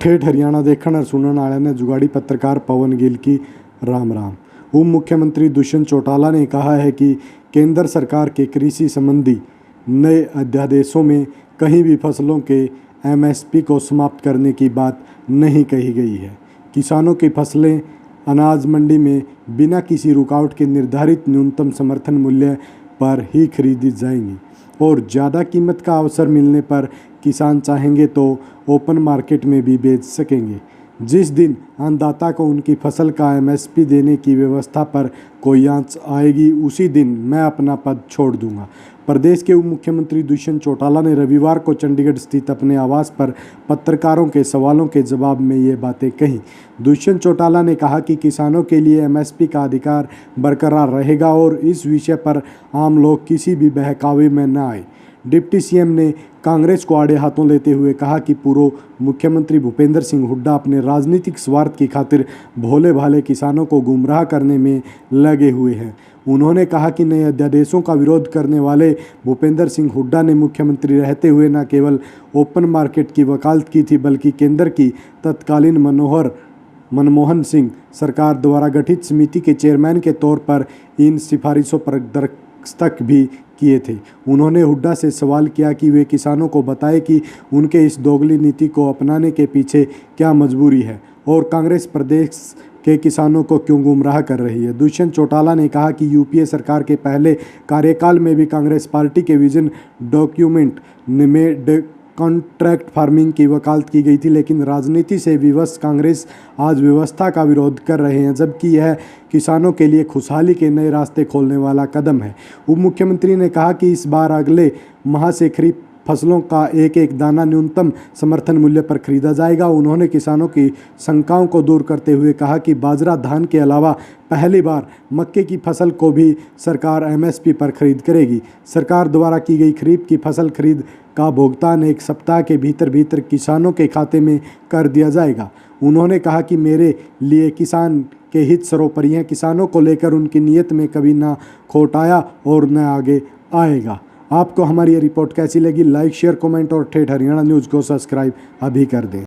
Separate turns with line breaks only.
ठेठ हरियाणा देखण और सुनने वाले ने जुगाड़ी पत्रकार पवन गिल की राम राम। उप मुख्यमंत्री दुष्यंत चौटाला ने कहा है कि केंद्र सरकार के कृषि संबंधी नए अध्यादेशों में कहीं भी फसलों के एमएसपी को समाप्त करने की बात नहीं कही गई है। किसानों की फसलें अनाज मंडी में बिना किसी रुकावट के निर्धारित न्यूनतम समर्थन मूल्य पर ही खरीदी जाएंगी और ज़्यादा कीमत का अवसर मिलने पर किसान चाहेंगे तो ओपन मार्केट में भी बेच सकेंगे। जिस दिन अन्नदाता को उनकी फसल का एमएसपी देने की व्यवस्था पर कोई आंच आएगी उसी दिन मैं अपना पद छोड़ दूंगा। प्रदेश के उप मुख्यमंत्री दुष्यंत चौटाला ने रविवार को चंडीगढ़ स्थित अपने आवास पर पत्रकारों के सवालों के जवाब में ये बातें कहीं। दुष्यंत चौटाला ने कहा कि किसानों के लिए एमएसपी का अधिकार बरकरार रहेगा और इस विषय पर आम लोग किसी भी बहकावे में न आए। डिप्टी सीएम ने कांग्रेस को आड़े हाथों लेते हुए कहा कि पूर्व मुख्यमंत्री भूपेंद्र सिंह हुड्डा अपने राजनीतिक स्वार्थ की खातिर भोले भाले किसानों को गुमराह करने में लगे हुए हैं। उन्होंने कहा कि नए अध्यादेशों का विरोध करने वाले भूपेंद्र सिंह हुड्डा ने मुख्यमंत्री रहते हुए न केवल ओपन मार्केट की वकालत की थी बल्कि केंद्र की तत्कालीन मनमोहन सिंह सरकार द्वारा गठित समिति के चेयरमैन के तौर पर इन सिफारिशों पर दस्तखत भी किए थे। उन्होंने हुड्डा से सवाल किया कि वे किसानों को बताएं कि उनके इस दोगली नीति को अपनाने के पीछे क्या मजबूरी है और कांग्रेस प्रदेश के किसानों को क्यों गुमराह कर रही है। दुष्यंत चौटाला ने कहा कि यूपीए सरकार के पहले कार्यकाल में भी कांग्रेस पार्टी के विजन डॉक्यूमेंट में कॉन्ट्रैक्ट फार्मिंग की वकालत की गई थी, लेकिन राजनीति से विवश कांग्रेस आज व्यवस्था का विरोध कर रहे हैं, जबकि यह किसानों के लिए खुशहाली के नए रास्ते खोलने वाला कदम है। उप मुख्यमंत्री ने कहा कि इस बार अगले माह से खरीफ फसलों का एक एक दाना न्यूनतम समर्थन मूल्य पर खरीदा जाएगा। उन्होंने किसानों की शंकाओं को दूर करते हुए कहा कि बाजरा धान के अलावा पहली बार मक्के की फसल को भी सरकार एमएसपी पर खरीद करेगी। सरकार द्वारा की गई खरीफ की फसल खरीद का भुगतान एक सप्ताह के भीतर किसानों के खाते में कर दिया जाएगा। उन्होंने कहा कि मेरे लिए किसान के हित सर्वोपरि हैं। किसानों को लेकर उनकी नीयत में कभी ना खोट आया और न आगे आएगा। आपको हमारी ये रिपोर्ट कैसी लगी? लाइक, शेयर, कमेंट और ठेठ हरियाणा न्यूज़ को सब्सक्राइब अभी कर दें।